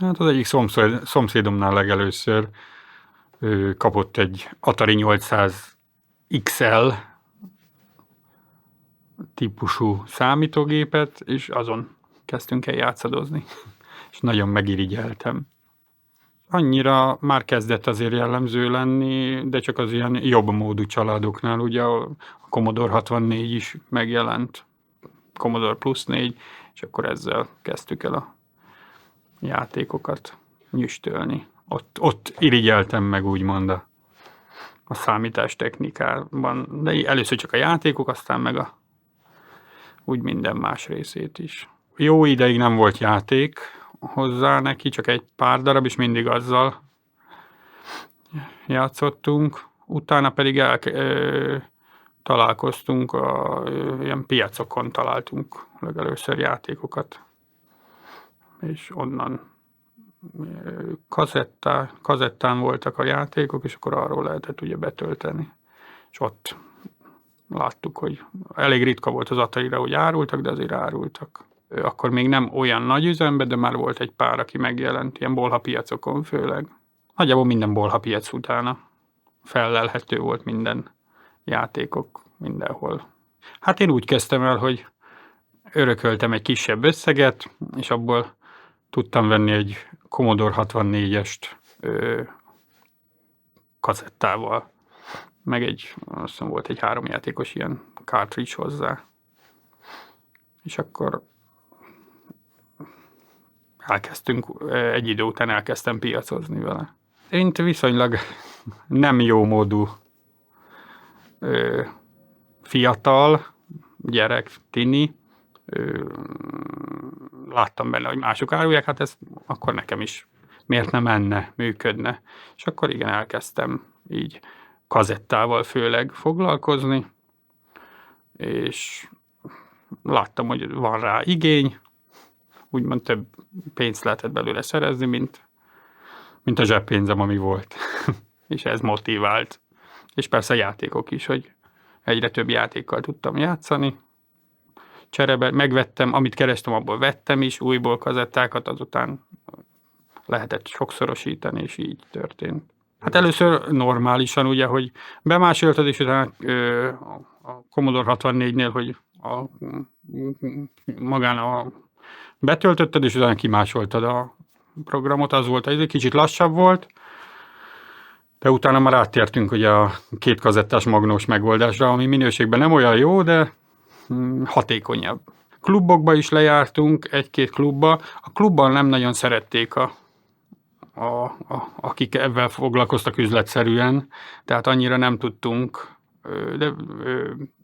Hát az egyik szomszédomnál legelőször kapott egy Atari 800 XL típusú számítógépet, és azon kezdtünk el játszadozni, és nagyon megirigyeltem. Annyira már kezdett azért jellemző lenni, de csak az ilyen jobb módú családoknál, ugye a Commodore 64 is megjelent, Commodore Plus 4, és akkor ezzel kezdtük el a játékokat nyüstölni. Ott irigyeltem meg úgymond a számítástechnikában, de először csak a játékok, aztán meg úgy minden más részét is. Jó ideig nem volt játék hozzá neki, csak egy pár darab, és mindig azzal játszottunk. Utána pedig találkoztunk, ilyen piacokon találtunk legelőször játékokat, és onnan kazettán voltak a játékok, és akkor arról lehetett ugye betölteni. És ott láttuk, hogy elég ritka volt az Atari-ra, hogy árultak, de azért árultak. Akkor még nem olyan nagy üzemben, de már volt egy pár, aki megjelent, ilyen bolhapiacokon főleg. Nagyjából minden bolhapiac utána fellelhető volt minden játékok mindenhol. Hát én úgy kezdtem el, hogy örököltem egy kisebb összeget, és abból tudtam venni egy Commodore 64-est kazettával. Meg azt hiszem volt egy 3 játékos ilyen cartridge hozzá. És akkor egy idő után elkezdtem piacozni vele. Én viszonylag nem jó módú fiatal gyerek, tini, láttam benne, hogy mások árulják, hát ez akkor nekem is miért nem menne, működne. És akkor igen, elkezdtem így kazettával főleg foglalkozni, és láttam, hogy van rá igény, úgymond több pénzt lehetett belőle szerezni, mint a zseppénzem, ami volt. És ez motivált. És persze a játékok is, hogy egyre több játékkal tudtam játszani. Cserébe megvettem, amit kerestem, abból vettem is, újból kazettákat, azután lehetett sokszorosítani, és így történt. Hát először normálisan, ugye, hogy bemásoltad, és utána a Commodore 64-nél, hogy magán betöltötted, és utána kimásoltad a programot, az volt, egy kicsit lassabb volt, de utána már áttértünk ugye a 2 kazettás magnós megoldásra, ami minőségben nem olyan jó, de hatékonyabb. Klubokba is lejártunk, 1-2 klubba. A klubban nem nagyon szerették akik ebben foglalkoztak üzletszerűen, tehát annyira nem tudtunk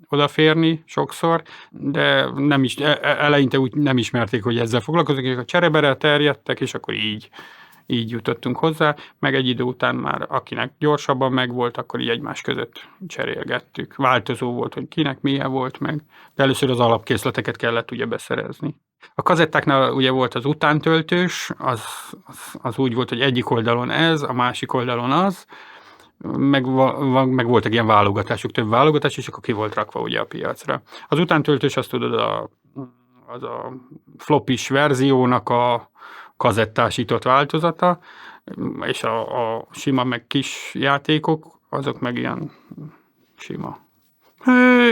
odaférni sokszor, de nem is, eleinte úgy nem ismerték, hogy ezzel foglalkozunk, és a cserebere terjedtek, és akkor így jutottunk hozzá, meg egy idő után már akinek gyorsabban megvolt, akkor így egymás között cserélgettük. Változó volt, hogy kinek milyen volt meg, de először az alapkészleteket kellett ugye beszerezni. A kazettáknál ugye volt az utántöltős, az úgy volt, hogy egyik oldalon ez, a másik oldalon az, meg voltak ilyen válogatások, több válogatás, és akkor ki volt rakva ugye a piacra. Az utántöltős, azt tudod, az a flopis verziónak a kazettásított változata, és a sima meg kis játékok, azok meg ilyen sima.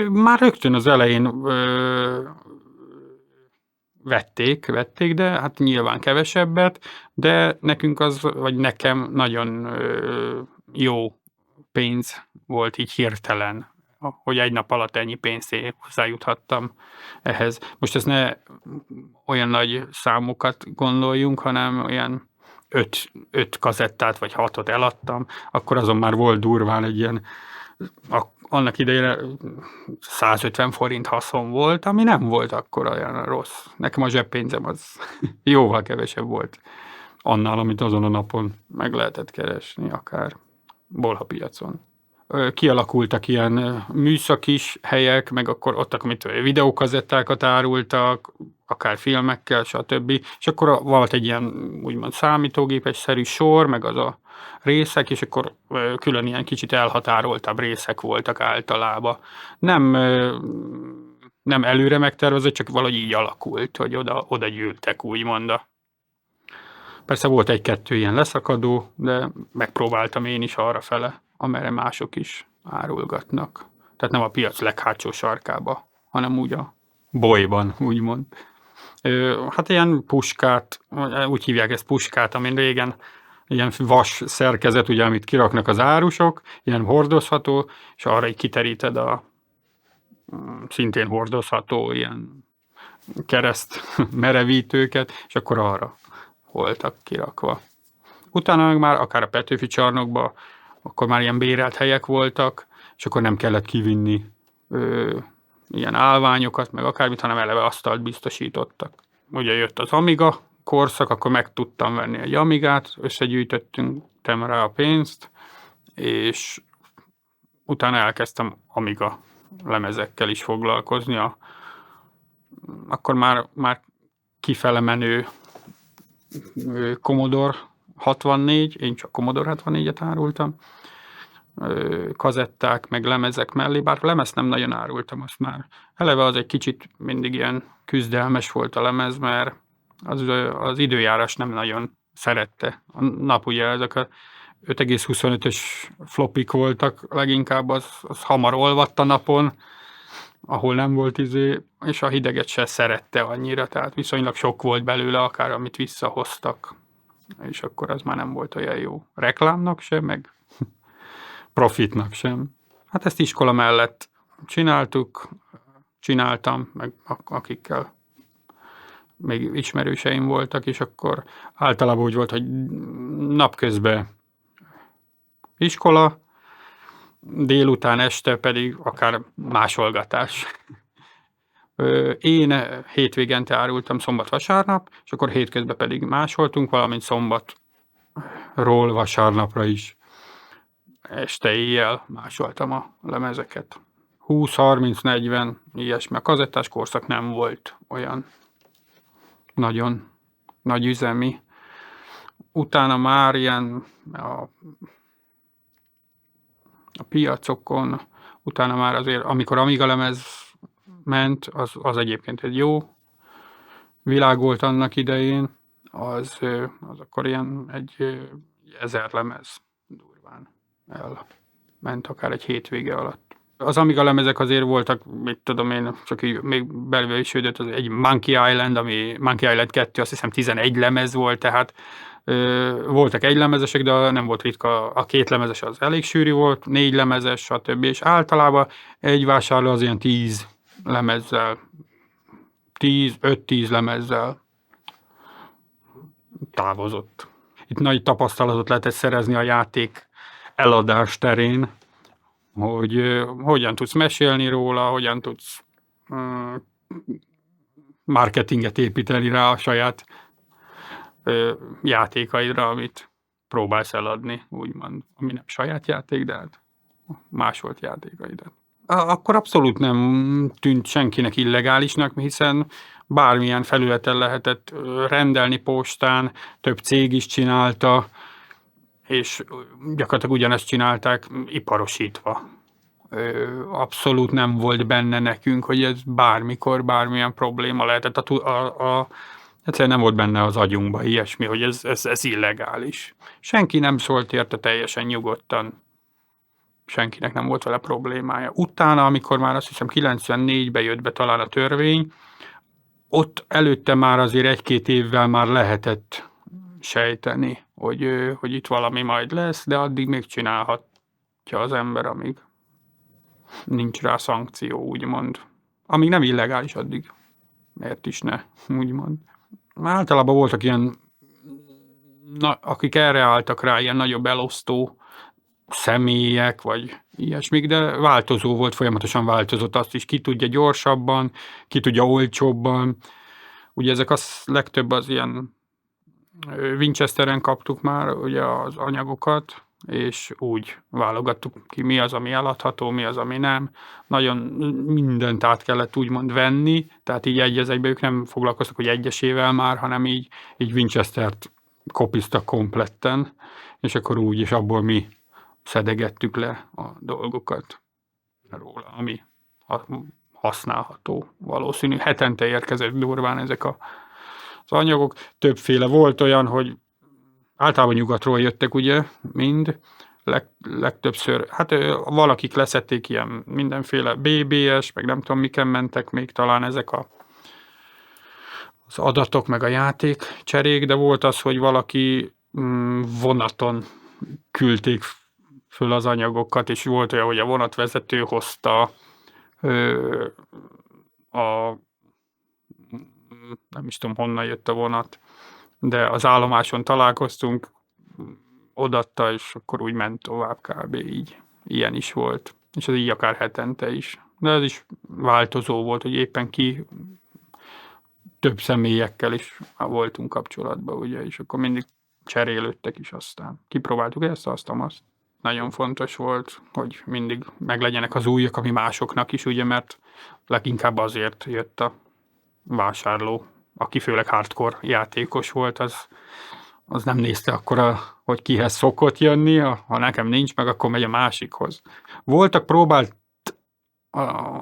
Már rögtön az elején vették, de hát nyilván kevesebbet, de nekünk vagy nekem nagyon jó pénz volt így hirtelen, hogy egy nap alatt ennyi pénzt hozzájuthattam ehhez. Most ezt ne olyan nagy számokat gondoljunk, hanem olyan 5 kazettát vagy 6-ot eladtam, akkor azon már volt durván egy ilyen, annak idejére 150 forint haszon volt, ami nem volt akkor olyan rossz. Nekem a zseppénzem az jóval kevesebb volt annál, amit azon a napon meg lehetett keresni, akár bolhapiacon. Kialakultak ilyen műszakis helyek, meg akkor ott videókazettákat árultak, akár filmekkel, stb. És akkor volt egy ilyen úgymond számítógépes-szerű sor, meg az a részek, és akkor külön ilyen kicsit elhatároltabb részek voltak általában. Nem előre megtervezett, csak valahogy így alakult, hogy oda gyűltek úgymond Persze volt egy-kettő ilyen leszakadó, de megpróbáltam én is arrafele, amerre mások is árulgatnak. Tehát nem a piac leghátsó sarkába, hanem úgy a bolyban, úgymond. Hát ilyen puskát, úgy hívják ezt puskát, amin régen ilyen vas szerkezet, ugye, amit kiraknak az árusok, ilyen hordozható, és arra így kiteríted a szintén hordozható ilyen kereszt merevítőket, és akkor arra voltak kirakva. Utána meg már akár a Petőfi csarnokba, akkor már ilyen bérelt helyek voltak, és akkor nem kellett kivinni ilyen állványokat, meg akármit, hanem eleve asztalt biztosítottak. Ugye jött az Amiga korszak, akkor meg tudtam venni egy Amigát, összegyűjtöttünk rá a pénzt, és utána elkezdtem Amiga lemezekkel is foglalkozni. Akkor már kifele menő Commodore 64, én csak Commodore 64-et árultam, kazetták, meg lemezek mellé, bár lemezt nem nagyon árultam, azt már. Eleve az egy kicsit mindig ilyen küzdelmes volt a lemez, mert az időjárás nem nagyon szerette. A nap ugye ezek a 5,25-ös flopik voltak, leginkább az hamar olvadt a napon, ahol nem volt és a hideget se szerette annyira, tehát viszonylag sok volt belőle, akár amit visszahoztak, és akkor az már nem volt olyan jó. Reklámnak sem, meg profitnak sem. Hát ezt iskola mellett csináltam, meg akikkel még ismerőseim voltak, és akkor általában úgy volt, hogy napközben iskola, délután, este pedig akár másolgatás. Én hétvégente árultam szombat-vasárnap, és akkor hétközben pedig másoltunk, valamint szombatról vasárnapra is. Este éjjel másoltam a lemezeket. 20-30-40, ilyesmi. A kazettás korszak nem volt olyan nagyon nagy üzemi. Utána már ilyen a piacokon, utána már azért, amikor Amiga lemez ment, az egyébként egy jó világ volt annak idején, az akkor ilyen egy 1000 lemez durván elment akár egy hétvége alatt. Az Amiga lemezek azért voltak, mit tudom én, csak így még belőle is jött, az egy Monkey Island, ami Monkey Island 2, azt hiszem 11 lemez volt, tehát voltak egy lemezesek, de nem volt ritka, a 2 lemezes az elég sűrű volt, 4 lemezes, stb. És általában egy vásárló az ilyen 10 lemezzel, 5-10 lemezzel távozott. Itt nagy tapasztalatot lehetett szerezni a játék eladás terén, hogy hogyan tudsz mesélni róla, hogyan tudsz marketinget építeni rá a saját játékaidra, amit próbálsz eladni, úgymond. Ami nem saját játék, de hát másolt játékaidat. Akkor abszolút nem tűnt senkinek illegálisnak, hiszen bármilyen felületen lehetett rendelni postán, több cég is csinálta, és gyakorlatilag ugyanezt csinálták iparosítva. Abszolút nem volt benne nekünk, hogy ez bármikor, bármilyen probléma lehetett. Egyszerűen nem volt benne az agyunkba ilyesmi, hogy ez illegális. Senki nem szólt érte teljesen nyugodtan. Senkinek nem volt vele problémája. Utána, amikor már azt hiszem 94-ben jött be talán a törvény, ott előtte már azért 1-2 évvel már lehetett sejteni, hogy itt valami majd lesz, de addig még csinálhatja az ember, amíg nincs rá szankció, úgymond. Amíg nem illegális, addig miért is ne, úgymond. Általában voltak ilyen, akik erre álltak rá, ilyen nagyobb elosztó személyek, vagy ilyesmik, de változó volt, folyamatosan változott, azt is ki tudja gyorsabban, ki tudja olcsóbban. Ugye ezek legtöbb az ilyen Winchesteren kaptuk már ugye az anyagokat, és úgy válogattuk ki, mi az, ami eladható, mi az, ami nem. Nagyon mindent át kellett úgymond venni, tehát így egy az egybe ők nem foglalkoztak, hogy egyesével már, hanem így Winchestert kopiztak kompletten, és akkor úgy, és abból mi szedegettük le a dolgokat róla, ami használható valószínű. Hetente érkezett durván ezek az anyagok. Többféle volt olyan, hogy általában nyugatról jöttek ugye mind, legtöbbször, hát valakik leszették ilyen mindenféle BBS, meg nem tudom miken mentek még talán ezek az adatok, meg a játék cserék, de volt az, hogy valaki vonaton küldték föl az anyagokat, és volt olyan, hogy a vonatvezető hozta nem is tudom honnan jött a vonat, de az állomáson találkoztunk, odatta, és akkor úgy ment tovább kb. Így. Ilyen is volt. És ez így akár hetente is. De ez is változó volt, hogy éppen ki több személyekkel is voltunk kapcsolatban, ugye, és akkor mindig cserélődtek is aztán. Kipróbáltuk ezt, azt. Nagyon fontos volt, hogy mindig meglegyenek az újak, ami másoknak is, ugye, mert leginkább azért jött a vásárló, aki főleg hardcore játékos volt, az nem nézte akkor, hogy kihez szokott jönni, ha nekem nincs meg, akkor megy a másikhoz. Próbált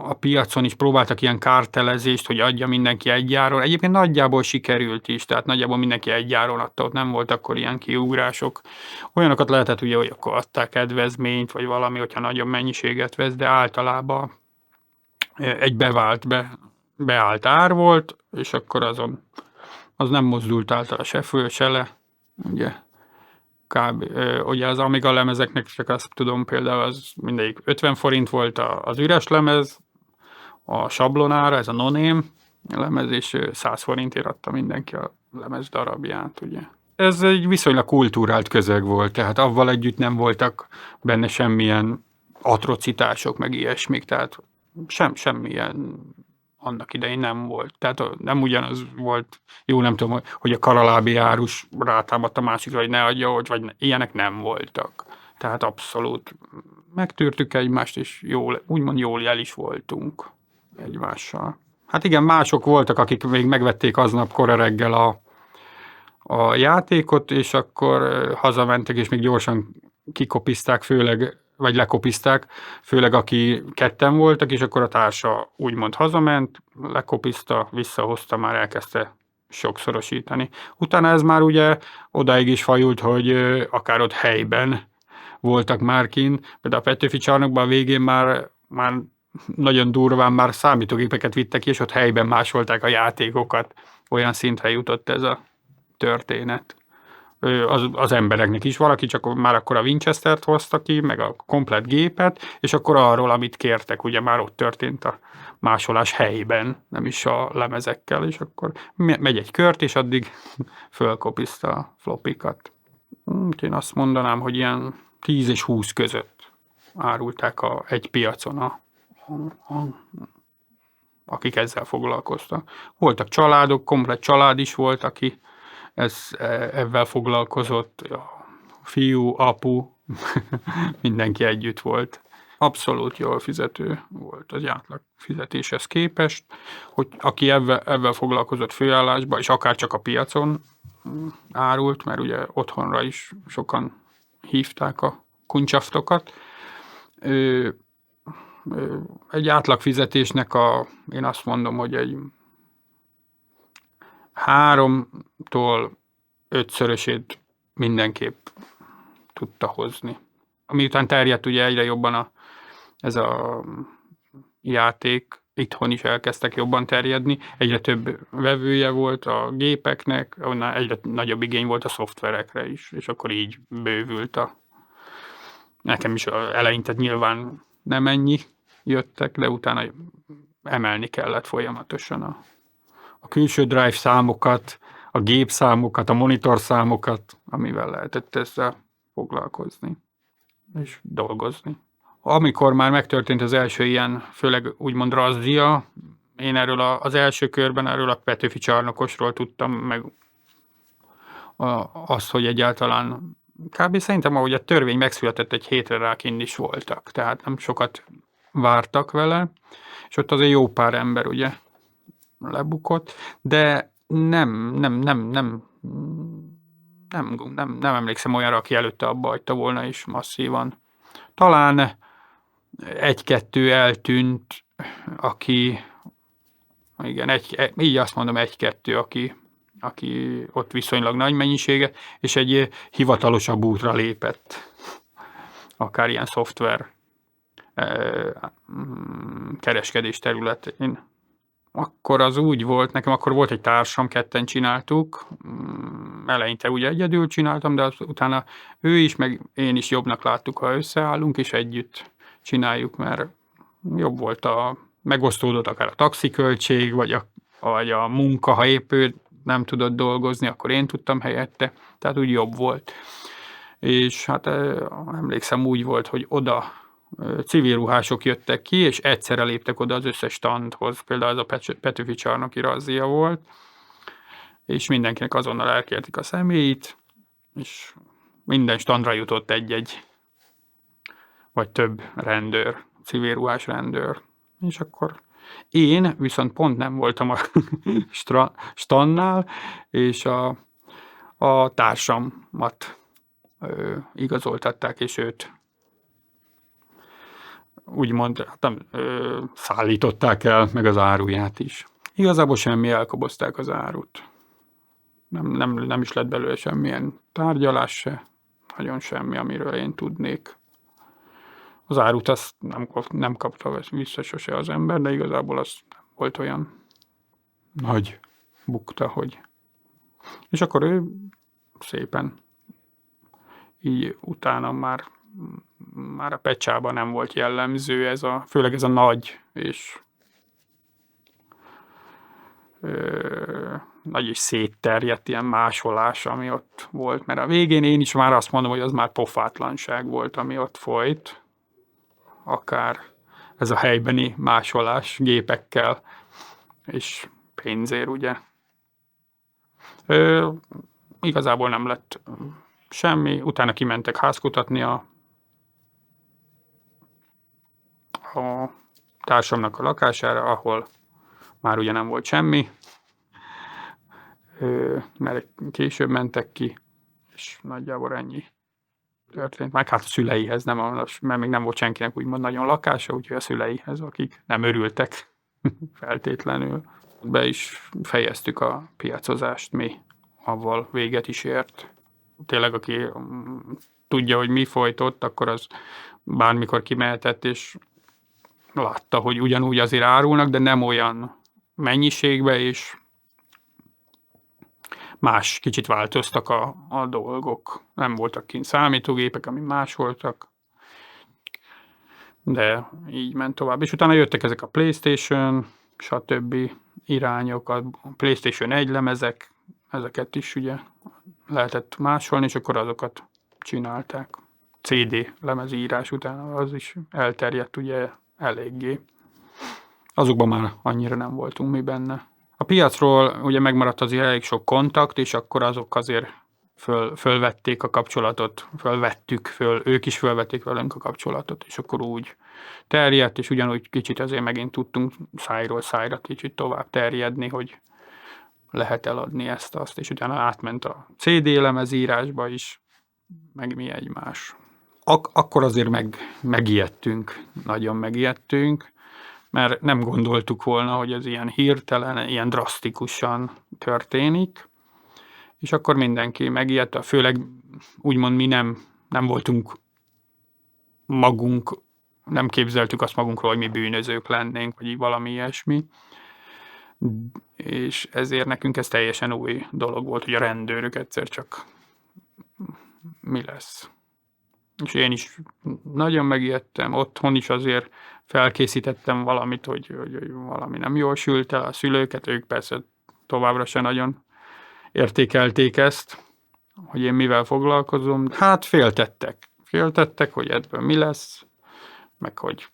a piacon is próbáltak ilyen kártelezést, hogy adja mindenki egy áron. Egyébként nagyjából sikerült is, tehát nagyjából mindenki egy áron adta, ott nem volt akkor ilyen kiugrások. Olyanokat lehetett ugye, hogy akkor adták kedvezményt, vagy valami, hogyha nagyobb mennyiséget vesz, de általában egy beállt ár volt, és akkor az nem mozdult általa se föl, se le, ugye. Ugye az Amiga lemezeknek csak azt tudom, például az mindegyik 50 forint volt az üres lemez, a sablonára, ez a no-name lemez, és 100 forintért adta mindenki a lemez darabját, ugye. Ez egy viszonylag kultúrált közeg volt, tehát avval együtt nem voltak benne semmilyen atrocitások, meg ilyesmik, tehát semmilyen annak idején nem volt. Tehát nem ugyanaz volt, jó, nem tudom, hogy a karalábi árus rátámadt a másikra, hogy ne adja, vagy ilyenek nem voltak. Tehát abszolút megtűrtük egymást, és úgymond jól el is voltunk egymással. Hát igen, mások voltak, akik még megvették aznap kora reggel a játékot, és akkor hazamentek, és még gyorsan kikopizták, vagy lekopizták, főleg aki ketten voltak, és akkor a társa úgymond hazament, lekopizta, visszahozta, már elkezdte sokszorosítani. Utána ez már ugye odáig is fajult, hogy akár ott helyben voltak már kint, például a Petőfi csarnokban a végén már nagyon durván már számítógépeket vittek ki, és ott helyben másolták a játékokat. Olyan szintre jutott ez a történet. Az embereknek is. Valaki csak már akkor a Winchester-t hozta ki, meg a komplett gépet, és akkor arról, amit kértek, ugye már ott történt a másolás helyben, nem is a lemezekkel, és akkor megy egy kört, és addig fölkopizta a flopikat. Én azt mondanám, hogy ilyen 10 és 20 között árulták egy piacon akik ezzel foglalkoztak. Voltak családok, komplett család is volt, aki ebben foglalkozott, fiú, apu, mindenki együtt volt. Abszolút jól fizető volt az átlag fizetéshez képest, hogy aki ebben foglalkozott főállásban, és akár csak a piacon árult, mert ugye otthonra is sokan hívták a kuncsaftokat. Egy átlag fizetésnek én azt mondom, hogy egy 3-tól 5-szörösét mindenképp tudta hozni. Miután terjedt ugye egyre jobban ez a játék, itthon is elkezdtek jobban terjedni, egyre több vevője volt a gépeknek, onnan egyre nagyobb igény volt a szoftverekre is, és akkor így bővült nekem is eleinte nyilván nem ennyi jöttek, de utána emelni kellett folyamatosan a külső drive számokat, a gépszámokat, a monitor számokat, amivel lehetett ezzel foglalkozni és dolgozni. Amikor már megtörtént az első ilyen, főleg úgymond razzia, én erről az első körben erről a Petőfi csarnokosról tudtam meg azt, hogy egyáltalán kb. Szerintem, ahogy a törvény megszületett, egy hétre rá kint is voltak, tehát nem sokat vártak vele, és ott azért jó pár ember ugye lebukott, de nem emlékszem olyanra, aki előtte abba hagyta volna is masszívan. Talán egy-kettő eltűnt, aki, igen, így azt mondom, egy-kettő, aki aki ott viszonylag nagy mennyisége, és egy hivatalosabb útra lépett. Akár ilyen szoftver kereskedés területén. Akkor az úgy volt, nekem akkor volt egy társam, ketten csináltuk, eleinte ugye egyedül csináltam, de utána ő is, meg én is jobbnak láttuk, ha összeállunk, és együtt csináljuk, mert jobb volt megosztódott akár a taxiköltség, vagy a munka, ha épp ő nem tudott dolgozni, akkor én tudtam helyette, tehát úgy jobb volt. És hát emlékszem úgy volt, hogy oda civil ruhások jöttek ki, és egyszerre léptek oda az összes standhoz, például ez a Petőfi csarnoki razzia volt, és mindenkinek azonnal elkérték a személyit, és minden standra jutott egy-egy, vagy több rendőr, civil ruhás rendőr. És akkor én viszont pont nem voltam a standnál, és a társamat igazoltatták, és őt úgymond szállították el, meg az áruját is. Igazából semmi, elkobozták az árut. Nem is lett belőle semmilyen tárgyalás se, nagyon semmi, amiről én tudnék. Az árut azt nem kapta vissza sose az ember, de igazából az volt olyan nagy bukta, hogy... És akkor ő szépen így utána már a pecsában nem volt jellemző főleg ez a nagy és nagy és szétterjedt ilyen másolás, ami ott volt, mert a végén én is már azt mondom, hogy az már pofátlanság volt, ami ott folyt, akár ez a helybeni másolás gépekkel és pénzért, ugye. Igazából nem lett semmi, utána kimentek házkutatni a társamnak a lakására, ahol már ugye nem volt semmi, mert később mentek ki, és nagyjából ennyi történt. Meg hát a szüleihez, mert még nem volt senkinek úgymond nagyon lakása, úgyhogy a szüleihez, akik nem örültek feltétlenül. Be is fejeztük a piacozást mi, avval véget is ért. Tényleg, aki tudja, hogy mi folyt ott, akkor az bármikor kimehetett, és látta, hogy ugyanúgy azért árulnak, de nem olyan mennyiségbe, és kicsit változtak a dolgok. Nem voltak kint számítógépek, ami más voltak, de így ment tovább. És utána jöttek ezek a PlayStation, stb. Irányok, a PlayStation 1 lemezek, ezeket is ugye lehetett másolni, és akkor azokat csinálták. CD lemezírás után az is elterjedt ugye eléggé. Azokban már annyira nem voltunk mi benne. A piacról ugye megmaradt azért elég sok kontakt, és akkor azok azért fölvették a kapcsolatot, ők is fölvették velünk a kapcsolatot, és akkor úgy terjedt, és ugyanúgy kicsit azért megint tudtunk szájról szájra kicsit tovább terjedni, hogy lehet eladni ezt-azt, és utána átment a CD lemezírásba is, meg mi egymás. Akkor azért megijedtünk, nagyon megijedtünk, mert nem gondoltuk volna, hogy ez ilyen hirtelen, ilyen drasztikusan történik, és akkor mindenki megijedt, főleg úgymond mi nem voltunk magunk, nem képzeltük azt magunkról, hogy mi bűnözők lennénk, vagy valami ilyesmi, és ezért nekünk ez teljesen új dolog volt, hogy a rendőrök egyszer csak mi lesz. És én is nagyon megijedtem, otthon is azért felkészítettem valamit, hogy valami nem jól sült el, a szülőket, ők persze továbbra se nagyon értékelték ezt, hogy én mivel foglalkozom. Hát féltettek, hogy ebből mi lesz, meg hogy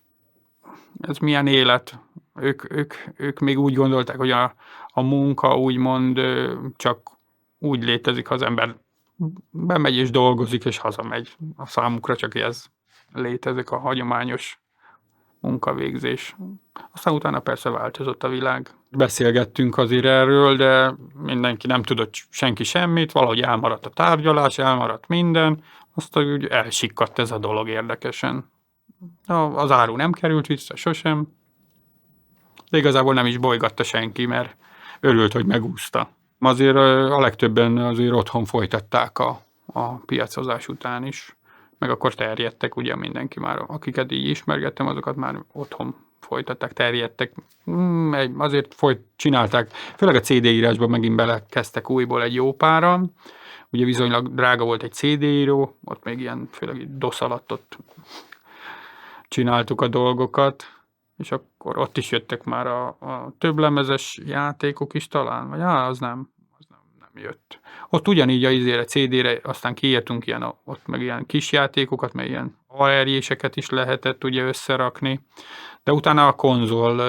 ez milyen élet. Ők még úgy gondolták, hogy a munka úgymond csak úgy létezik, ha az ember bemegy és dolgozik, és hazamegy. A számukra csak ez létezik, a hagyományos munkavégzés. Aztán utána persze változott a világ. Beszélgettünk azért erről, de mindenki nem tudott senki semmit, valahogy elmaradt a tárgyalás, elmaradt minden, aztán úgy elsikkadt ez a dolog érdekesen. Az áru nem került vissza sosem, de igazából nem is bolygatta senki, mert örült, hogy megúszta. Azért a legtöbben azért otthon folytatták a piacozás után is, meg akkor terjedtek, ugye mindenki már, akiket így ismergettem, azokat már otthon folytatták, terjedtek. Azért csinálták, főleg a CD írásban megint belekezdtek újból egy jó páran. Ugye viszonylag drága volt egy CD író, ott még ilyen, főleg DOS alatt ott csináltuk a dolgokat, és akkor ott is jöttek már a többlemezes játékok is talán, vagy az nem jött. Ott ugyanígy a CD-re aztán kiírtunk ott meg ilyen kis játékokat, meg ilyen AR-jéseket is lehetett ugye összerakni, de utána a konzol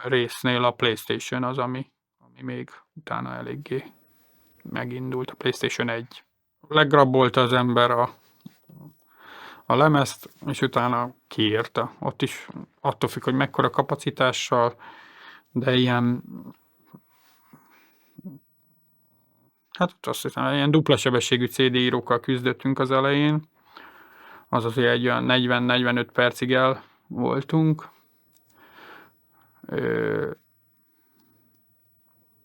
résznél a PlayStation az, ami még utána eléggé megindult, a PlayStation 1. Legrabolta az ember a lemezt, és utána kiírta. Ott is attól függ, hogy mekkora kapacitással, de ilyen, hát azt hiszem, ilyen dupla sebességű CD írókkal küzdöttünk az elején. Az azért egy olyan 40-45 percig el voltunk.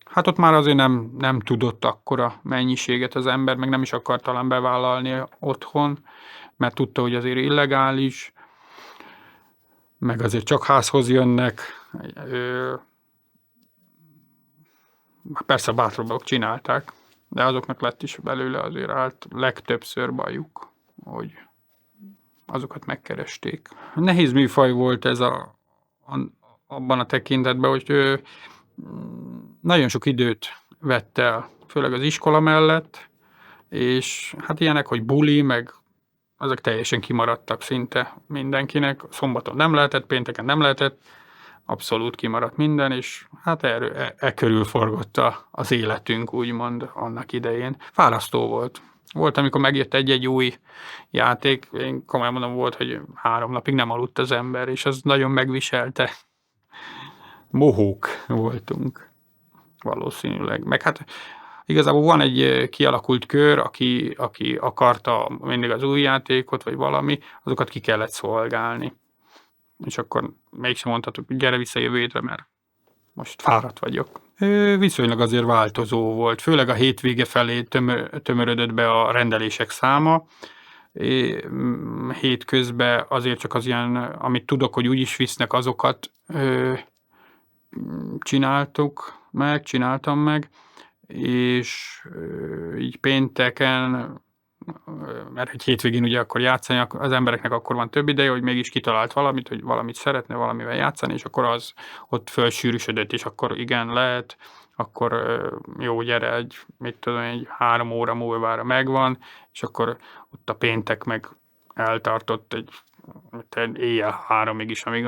Hát ott már azért nem tudott akkora mennyiséget az ember, meg nem is akart talán bevállalni otthon, mert tudta, hogy azért illegális, meg azért csak házhoz jönnek. Persze bátrabbak csinálták, de azoknak lett is belőle azért legtöbbször bajuk, hogy azokat megkeresték. Nehéz műfaj volt ez abban a tekintetben, hogy nagyon sok időt vett el, főleg az iskola mellett, és hát ilyenek, hogy buli, meg azok teljesen kimaradtak szinte mindenkinek. Szombaton nem lehetett, pénteken nem lehetett, abszolút kimaradt minden, és hát körül forgott az életünk, úgymond annak idején. Fárasztó volt. Volt, amikor megjött egy új játék, én komolyan mondom, volt, hogy 3 napig nem aludt az ember, és az nagyon megviselte. Mohók voltunk valószínűleg. Meg hát igazából van egy kialakult kör, aki akarta mindig az új játékot, vagy valami, azokat ki kellett szolgálni. És akkor mégsem mondhatok, hogy gyere vissza jövő hétre, mert most fáradt vagyok. Viszonylag azért változó volt, főleg a hétvége felé tömörödött be a rendelések száma. Hétközben azért csak az ilyen, amit tudok, hogy úgyis visznek, azokat csináltam meg, és így pénteken, mert egy hétvégén ugye akkor játszani, az embereknek akkor van több ideje, hogy mégis kitalált valamit, hogy valamit szeretne valamivel játszani, és akkor az ott fölsűrűsödött, és akkor igen, lehet, akkor jó, gyere, egy 3 óra múlvára megvan, és akkor ott a péntek meg eltartott egy éjjel 3-ig is, amíg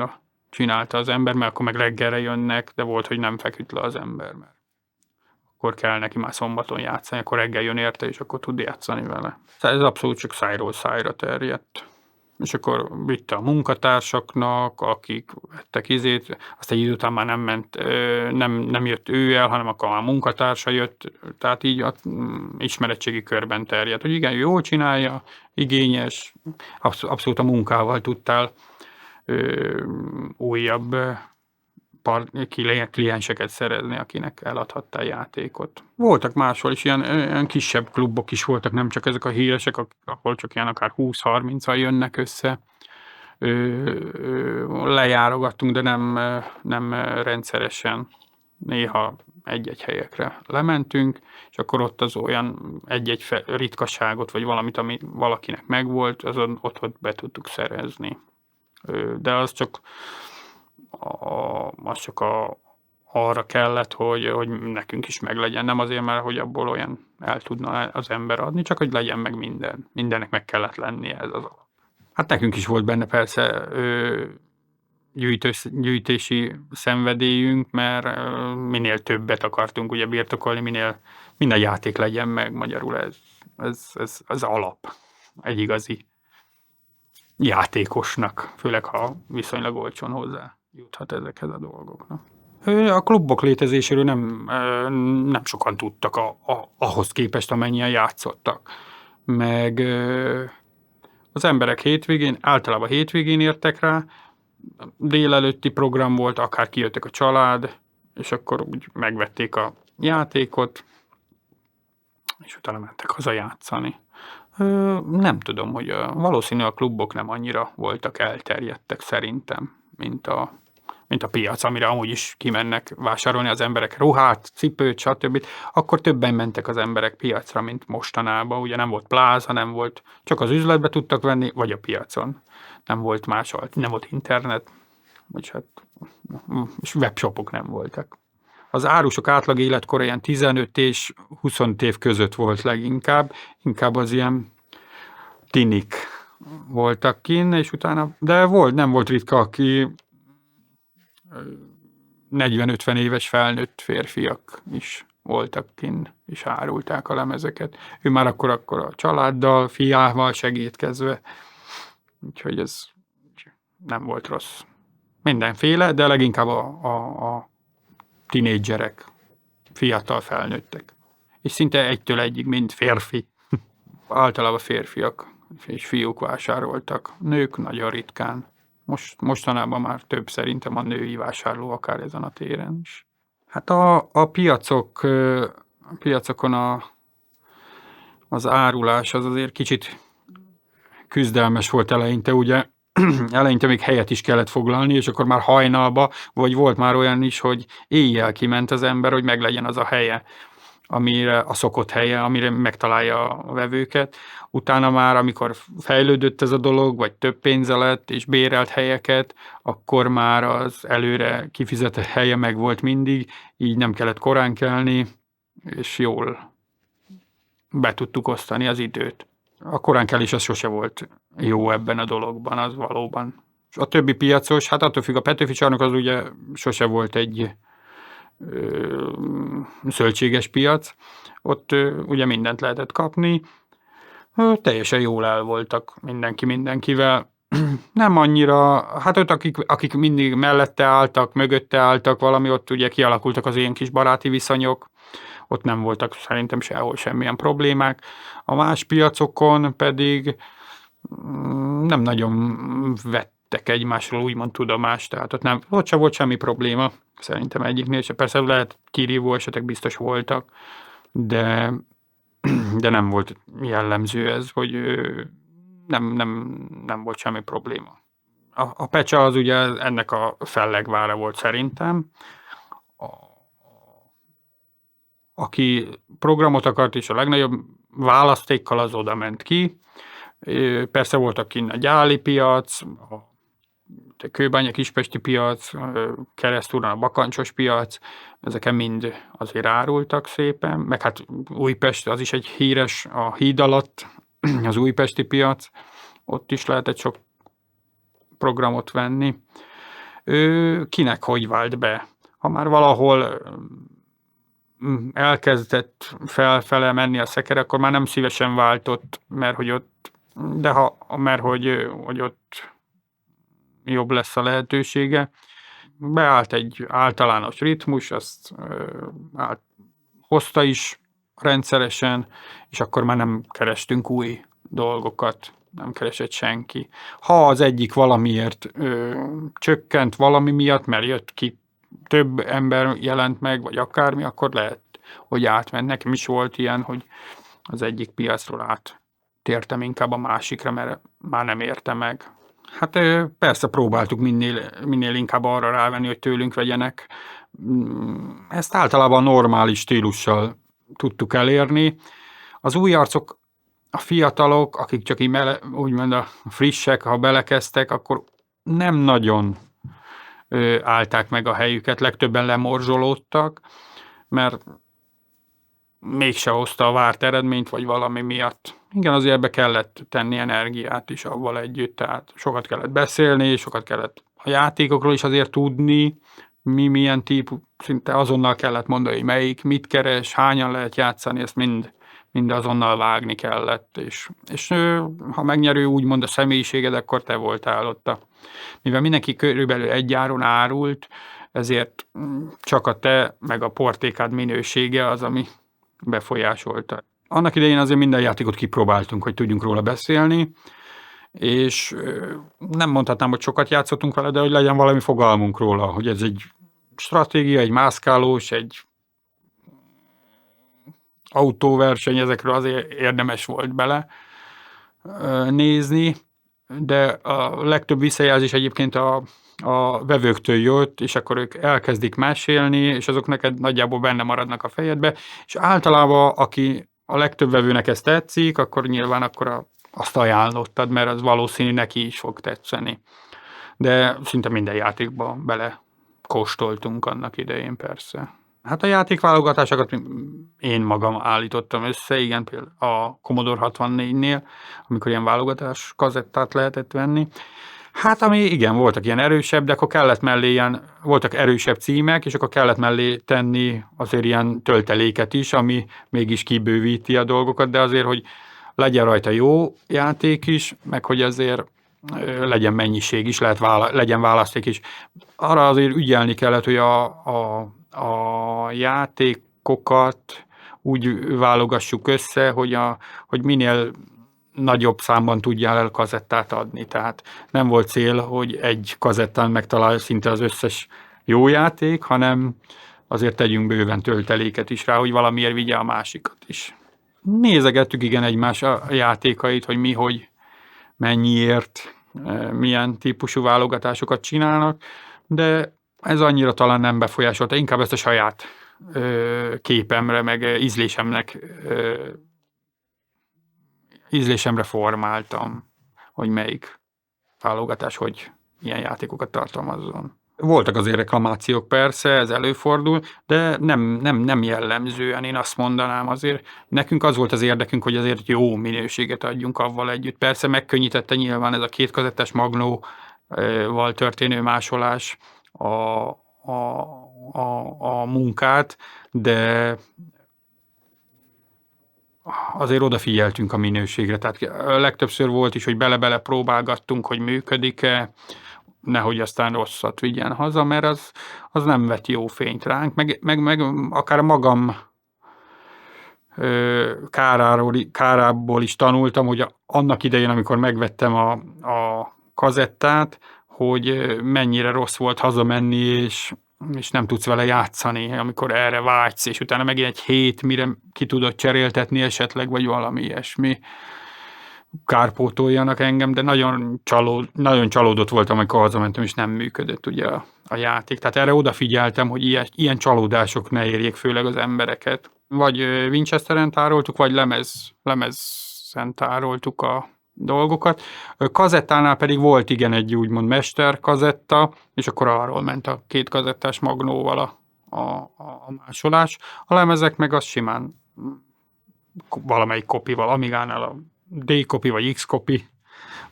csinálta az ember, mert akkor meg reggelre jönnek, de volt, hogy nem feküdt le az ember, mert akkor kell neki már szombaton játszani, akkor reggel jön érte, és akkor tud játszani vele. Ez abszolút csak szájról szájra terjedt. És akkor vitte a munkatársaknak, akik vettek azt egy idő után már nem jött ő el, hanem akkor már a munkatársa jött, tehát így ismeretségi körben terjedt, hogy igen, jól csinálja, igényes, abszolút a munkával tudtál újabb klienseket szerezni, akinek eladhattál játékot. Voltak máshol is ilyen kisebb klubok is voltak, nem csak ezek a híresek, ahol csak ilyen akár 20-30-an jönnek össze. Lejárogattunk, de nem rendszeresen. Néha egy-egy helyekre lementünk, és akkor ott az olyan egy-egy ritkaságot, vagy valamit, ami valakinek megvolt, ott be tudtuk szerezni. De az csak arra kellett, hogy nekünk is meglegyen. Nem azért, mert hogy abból olyan el tudna az ember adni, csak hogy legyen meg minden. Mindennek meg kellett lennie, ez az alap. Hát nekünk is volt benne persze gyűjtési szenvedélyünk, mert minél többet akartunk ugye birtokolni, minden játék legyen meg, magyarul ez alap egy igazi játékosnak, főleg ha viszonylag olcsón hozzá juthat ezekhez a dolgoknak. A klubok létezéséről nem sokan tudtak ahhoz képest, amennyien játszottak. Meg az emberek általában hétvégén értek rá, délelőtti program volt, akár kijöttek a család, és akkor úgy megvették játékot, és utána mentek haza játszani. Nem tudom, hogy valószínűleg a klubok nem annyira voltak elterjedtek szerintem, mint a piac, amire amúgy is kimennek vásárolni az emberek ruhát, cipőt, stb. Akkor többen mentek az emberek piacra, mint mostanában. Ugye nem volt pláza, nem volt, csak az üzletbe tudtak venni, vagy a piacon. Nem volt nem volt internet, vagy hát, és webshopok nem voltak. Az árusok átlag életkora ilyen 15 és 25 év között volt leginkább, inkább az ilyen tinik voltak kinn, és utána, de nem volt ritka, aki 40-50 éves felnőtt férfiak is voltak kinn, és árulták a lemezeket. Ő már akkor a családdal, fiával segítkezve, úgyhogy ez nem volt rossz. Mindenféle, de leginkább a tinédzserek, fiatal felnőttek. És szinte egytől egyig mind férfi. Általában férfiak és fiúk vásároltak. Nők nagyon ritkán. Mostanában már több szerintem a női vásárló akár ezen a téren is. Hát a piacokon az árulás az azért kicsit küzdelmes volt eleinte, ugye eleinte még helyet is kellett foglalni, és akkor már hajnalba, vagy volt már olyan is, hogy éjjel kiment az ember, hogy meglegyen az a helye, a szokott helye, amire megtalálja a vevőket. Utána már, amikor fejlődött ez a dolog, vagy több pénze lett, és bérelt helyeket, akkor már az előre kifizetett helye meg volt mindig, így nem kellett korán kelni, és jól be tudtuk osztani az időt. A koránkelés az sose volt jó ebben a dologban, az valóban. A többi piacos, hát attól függ, a Petőfi Csarnok az ugye sose volt egy zöldséges piac. Ott ugye mindent lehetett kapni. Teljesen jól el voltak mindenkivel. Nem annyira, hát ott akik mindig mellette álltak, mögötte álltak valami, ott ugye kialakultak az ilyen kis baráti viszonyok. Ott nem voltak szerintem sehol semmilyen problémák. A más piacokon pedig nem nagyon vettek egymásról úgymond tudomást, tehát ott sem volt semmi probléma, szerintem egyiknél, és persze lehet kirívó esetek biztos voltak, de nem volt jellemző ez, hogy nem volt semmi probléma. A Pecsa az ugye ennek a fellegvára volt szerintem. Aki programot akart, és a legnagyobb választékkal az oda ment ki. Persze voltak kinn a Gyáli piac, a Kőbánya Kispesti piac, Keresztúron a Bakancsos piac, ezeken mind azért árultak szépen, meg hát Újpest, az is egy híres, a híd alatt, az újpesti piac, ott is lehetett sok programot venni. Kinek hogy vált be? Ha már valahol elkezdett felfele menni a szeker, akkor már nem szívesen váltott, mert hogy ott jobb lesz a lehetősége. Beállt egy általános ritmus, azt hozta is rendszeresen, és akkor már nem kerestünk új dolgokat, nem keresett senki. Ha az egyik valamiért csökkent valami miatt, mert jött ki több ember jelent meg, vagy akármi, akkor lehet, hogy átment. Nekem is volt ilyen, hogy az egyik piacról áttértem inkább a másikra, mert már nem érte meg. Hát persze próbáltuk minél inkább arra rávenni, hogy tőlünk vegyenek. Ezt általában normális stílussal tudtuk elérni. Az új arcok, a fiatalok, akik csak így úgymond a frissek, ha belekezdtek, akkor nem nagyon állták meg a helyüket, legtöbben lemorzsolódtak, mert mégse hozta a várt eredményt, vagy valami miatt. Igen, azért ebbe kellett tenni energiát is avval együtt, tehát sokat kellett beszélni, sokat kellett a játékokról is azért tudni, milyen típus, szinte azonnal kellett mondani, hogy melyik, mit keres, hányan lehet játszani, ezt mind azonnal vágni kellett, és ha megnyerő úgymond a személyiséged, akkor te voltál ott. Mivel mindenki körülbelül egy áron árult, ezért csak a te meg a portékád minősége az, ami befolyásolta. Annak idején azért minden játékot kipróbáltunk, hogy tudjunk róla beszélni, és nem mondhatnám, hogy sokat játszottunk vele, de hogy legyen valami fogalmunk róla, hogy ez egy stratégia, egy mászkálós, egy autóverseny, ezekről azért érdemes volt bele nézni, de a legtöbb visszajelzés egyébként a vevőktől jött, és akkor ők elkezdik mesélni, és azok neked nagyjából benne maradnak a fejedbe, és általában aki a legtöbb vevőnek ez tetszik, akkor nyilván akkor azt ajánlottad, mert az valószínű neki is fog tetszeni. De szinte minden játékba bele kóstoltunk annak idején persze. Hát a játékválogatásokat én magam állítottam össze, igen, például a Commodore 64-nél, amikor ilyen válogatás kazettát lehetett venni. Hát ami igen, voltak ilyen erősebb, de akkor kellett mellé voltak erősebb címek, és akkor kellett mellé tenni azért ilyen tölteléket is, ami mégis kibővíti a dolgokat, de azért, hogy legyen rajta jó játék is, meg hogy azért legyen mennyiség is, legyen választék is. Arra azért ügyelni kellett, hogy a játékokat úgy válogassuk össze, hogy minél nagyobb számban tudjál el kazettát adni. Tehát nem volt cél, hogy egy kazettán megtalálj szinte az összes jó játék, hanem azért tegyünk bőven tölteléket is rá, hogy valamiért vigye a másikat is. Nézegettük igen egymás a játékait, hogy mi, hogy mennyiért, milyen típusú válogatásokat csinálnak, de ez annyira talán nem befolyásolta, inkább ezt a saját képemre, meg ízlésemre formáltam, hogy melyik válogatás, hogy ilyen játékokat tartalmazzon. Voltak azért reklamációk persze, ez előfordul, de nem jellemzően én azt mondanám azért. Nekünk az volt az érdekünk, hogy azért jó minőséget adjunk avval együtt. Persze megkönnyítette nyilván ez a 2 kazettás magnóval történő másolás a munkát, de azért odafigyeltünk a minőségre. Tehát legtöbbször volt is, hogy bele-bele próbálgattunk, hogy működik-e, nehogy aztán rosszat vigyen haza, mert az nem vet jó fényt ránk, meg akár magam kárából is tanultam, hogy annak idején, amikor megvettem a kazettát, hogy mennyire rossz volt hazamenni, és nem tudsz vele játszani, amikor erre vágysz, és utána megint egy hét, mire ki tudod cseréltetni esetleg, vagy valami ilyesmi. Kárpótoljanak engem, de nagyon csalódott voltam, amikor hazamentem, és nem működött ugye a játék. Tehát erre odafigyeltem, hogy ilyen csalódások ne érjék főleg az embereket. Vagy Winchesteren tároltuk, vagy lemezen tároltuk a dolgokat. Kazettánál pedig volt igen egy úgymond mester kazetta, és akkor arról ment a 2 kazettás magnóval a másolás. A lemezek meg az simán valamelyik kopival, Amigánál a D-kopi vagy X-kopi,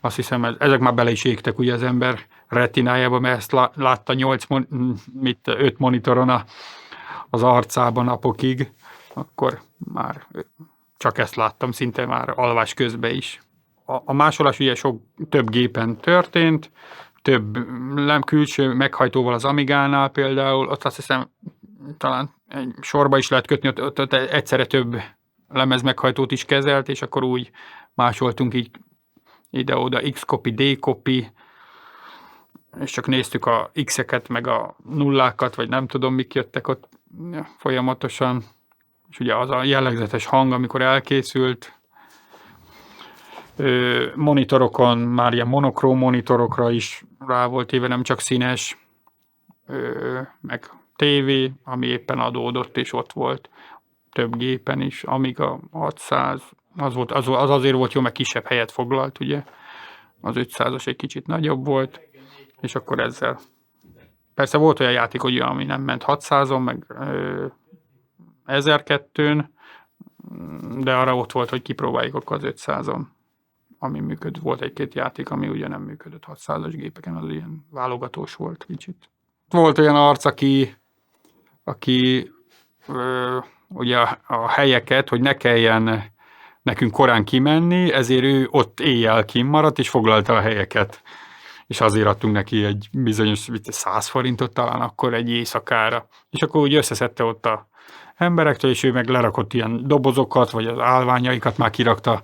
azt hiszem, ezek már bele is égtek ugye az ember retinájába, mert ezt látta 5 monitoron az arcában napokig, akkor már csak ezt láttam, szinte már alvás közben is. A másolás ugye több gépen történt, több külső meghajtóval az Amigánál például, ott azt hiszem talán sorba is lehet kötni, ott egyszerre több lemez meghajtót is kezelt, és akkor úgy másoltunk így ide-oda X-kopi, D-kopi, és csak néztük a X-eket, meg a nullákat, vagy nem tudom, mik jöttek ott folyamatosan. És ugye az a jellegzetes hang, amikor elkészült. Monitorokon, már ilyen monokróm monitorokra is rá volt éve, nem csak színes, meg tévé, ami éppen adódott, és ott volt több gépen is, amíg a 600, az azért volt jó, mert kisebb helyet foglalt, ugye. Az 500-as egy kicsit nagyobb volt, és akkor ezzel. Persze volt olyan játék, ugye, ami nem ment 600-on, meg 1002-n, de arra ott volt, hogy kipróbáljuk akkor az 500-on, ami működött. Volt egy-két játék, ami ugye nem működött 600-as gépeken, az ilyen válogatós volt kicsit. Volt olyan arc, aki ugye a helyeket, hogy ne kelljen nekünk korán kimenni, ezért ő ott éjjel kimaradt, és foglalta a helyeket. És azért adtunk neki egy bizonyos 100 forintot talán akkor egy éjszakára. És akkor úgy összeszedte ott a emberektől, és ő meg lerakott ilyen dobozokat, vagy az állványaikat már kirakta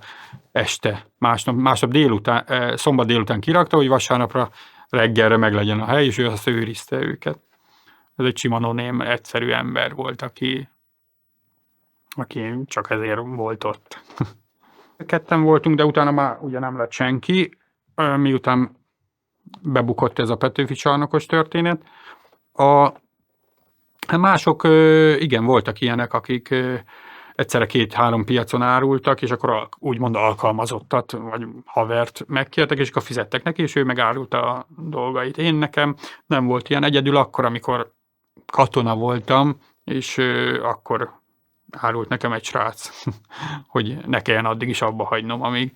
este. Másnap délután, szombat délután kirakta, hogy vasárnapra reggelre meg legyen a hely, és ő azt őrizte őket. Ez egy sima noném, egyszerű ember volt, aki aki csak ezért volt ott. Ketten voltunk, de utána már ugye nem lett senki, miután bebukott ez a Petőfi csarnokos történet. Mások, igen, voltak ilyenek, akik egyszerre 2-3 piacon árultak, és akkor úgymond alkalmazottat, vagy havert megkértek, és akkor fizettek neki, és ő megárulta a dolgait. Én nekem nem volt ilyen, egyedül akkor, amikor katona voltam, és akkor árult nekem egy srác, hogy ne kelljen addig is abba hagynom,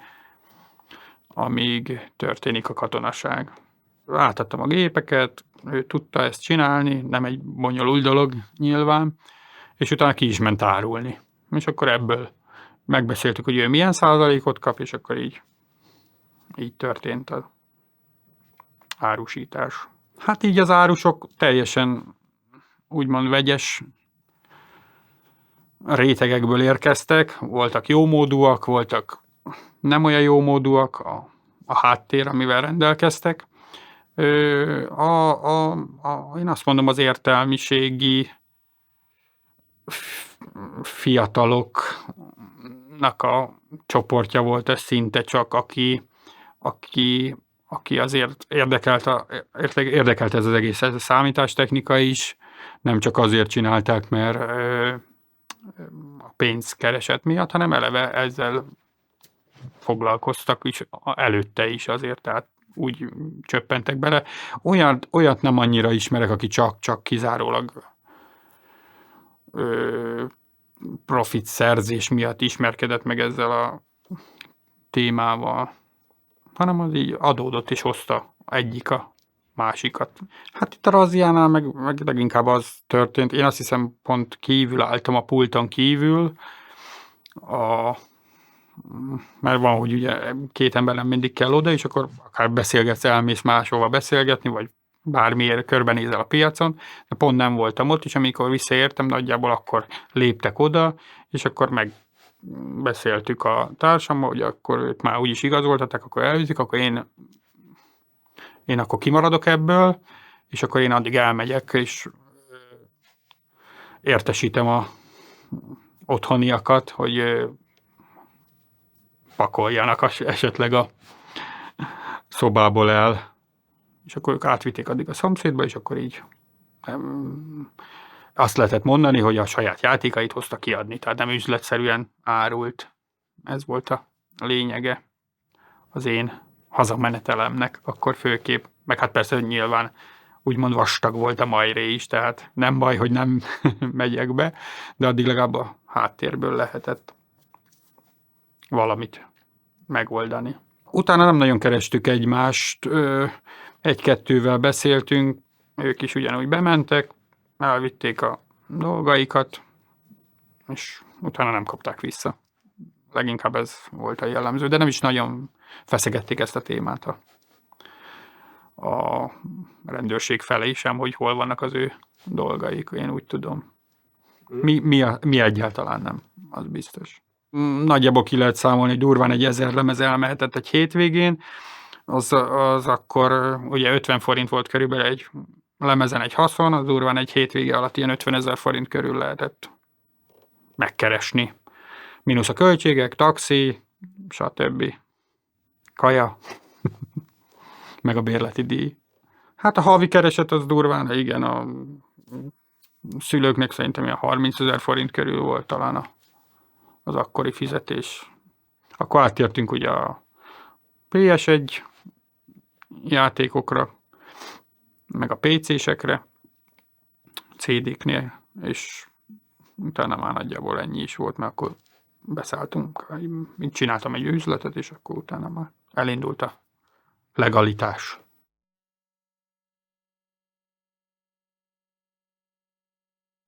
amíg történik a katonaság. Átadtam a gépeket, ő tudta ezt csinálni, nem egy bonyolult dolog nyilván, és utána ki is ment árulni. És akkor ebből megbeszéltük, hogy ő milyen százalékot kap, és akkor így történt az árusítás. Hát így az árusok teljesen úgymond vegyes rétegekből érkeztek, voltak jómódúak, voltak nem olyan jómódúak, a háttér, amivel rendelkeztek. Én azt mondom, az értelmiségi fiataloknak a csoportja volt ez szinte csak, aki azért érdekelt ez az egész ez a számítástechnika is, nem csak azért csinálták, mert a pénzkereset miatt, hanem eleve ezzel foglalkoztak is előtte is azért, tehát úgy csöppentek bele. Olyat nem annyira ismerek, aki csak kizárólag profit szerzés miatt ismerkedett meg ezzel a témával, hanem az így adódott és hozta egyik a másikat. Hát itt a razziánál meg leginkább az történt, én azt hiszem pont kívül álltam, a pulton kívül, mert van, hogy ugye 2 ember nem mindig kell oda, és akkor akár beszélgetsz, elmész máshova beszélgetni, vagy bármiért körbenézel a piacon, de pont nem voltam ott, és amikor visszaértem, nagyjából akkor léptek oda, és akkor megbeszéltük a társammal, hogy akkor ők már úgyis igazoltatták, akkor elviszik, akkor én akkor kimaradok ebből, és akkor én addig elmegyek, és értesítem a otthoniakat, hogy pakoljanak esetleg a szobából el. És akkor ők átvitték addig a szomszédba, és akkor így azt lehetett mondani, hogy a saját játékait hozta kiadni, tehát nem üzletszerűen árult. Ez volt a lényege az én hazamenetelemnek, akkor főképp. Meg hát persze nyilván úgymond vastag volt a majré is, tehát nem baj, hogy nem megyek be, de addig legalább a háttérből lehetett valamit megoldani. Utána nem nagyon kerestük egymást, 1-2-vel beszéltünk, ők is ugyanúgy bementek, elvitték a dolgaikat, és utána nem kapták vissza. Leginkább ez volt a jellemző, de nem is nagyon feszegették ezt a témát a rendőrség felé sem, hogy hol vannak az ő dolgaik, én úgy tudom. Mi egyáltalán nem, az biztos. Nagyjából ki lehet számolni, hogy durván egy 1000 lemez elmehetett egy hétvégén, az akkor ugye 50 forint volt körülbelül egy lemezen egy haszon, az durván egy hétvége alatt ilyen 50 000 forint körül lehetett megkeresni. Mínusz a költségek, taxi, stb. Kaja, meg a bérleti díj. Hát a havi kereset az durván, igen, a szülőknek szerintem ilyen 30 000 forint körül volt talán az akkori fizetés. Akkor áttértünk ugye a PS1 játékokra, meg a PC-sekre, CD-knél, és utána már nagyjából ennyi is volt, mert akkor beszálltunk, én csináltam egy üzletet, és akkor utána már elindult a legalitás.